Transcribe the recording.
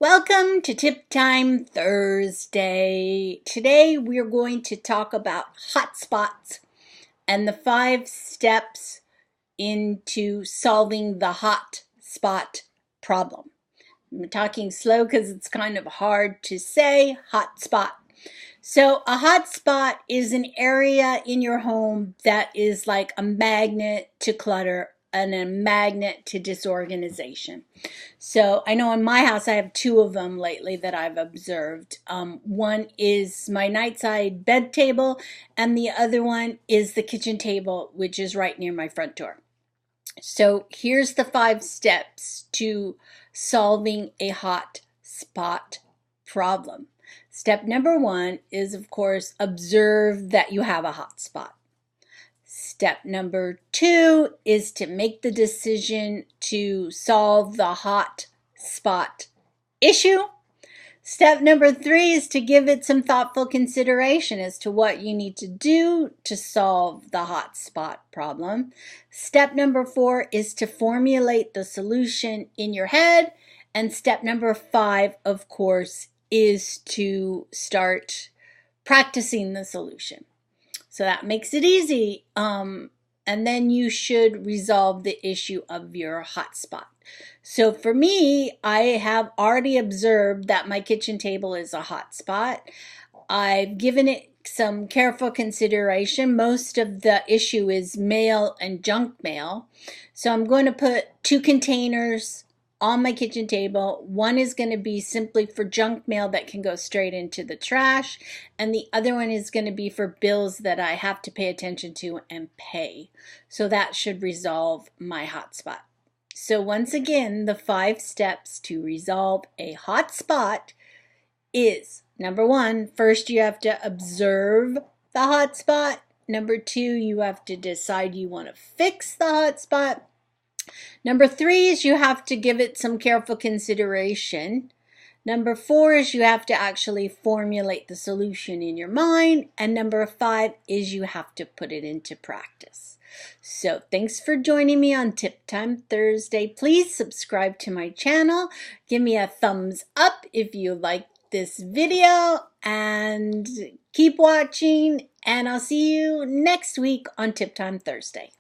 Welcome to Tip Time Thursday. Today we're going to talk about hot spots and the 5 steps into solving the hot spot problem. I'm talking slow because it's kind of hard to say hot spot. So a hot spot is an area in your home that is like a magnet to clutter and a magnet to disorganization. So I know in my house I have 2 of them lately that I've observed. One is my nightside bed table, and the other one is the kitchen table, which is right near my front door. So here's the 5 steps to solving a hot spot problem. Step number 1 is, of course, observe that you have a hot spot. Step number 2 is to make the decision to solve the hot spot issue. Step number 3 is to give it some thoughtful consideration as to what you need to do to solve the hot spot problem. Step number 4 is to formulate the solution in your head. And step number 5, of course, is to start practicing the solution. So that makes it easy. And then you should resolve the issue of your hotspot. So for me, I have already observed that my kitchen table is a hotspot. I've given it some careful consideration. Most of the issue is mail and junk mail. So I'm going to put 2 containers on my kitchen table. One is going to be simply for junk mail that can go straight into the trash, and the other one is going to be for bills that I have to pay attention to and pay. So that should resolve my hotspot. So once again, the 5 steps to resolve a hotspot is, number 1, first you have to observe the hotspot. Number 2, you have to decide you want to fix the hotspot. Number 3 is you have to give it some careful consideration. Number 4 is you have to actually formulate the solution in your mind. And number 5 is you have to put it into practice. So thanks for joining me on Tip Time Thursday. Please subscribe to my channel. Give me a thumbs up if you like this video, and keep watching, and I'll see you next week on Tip Time Thursday.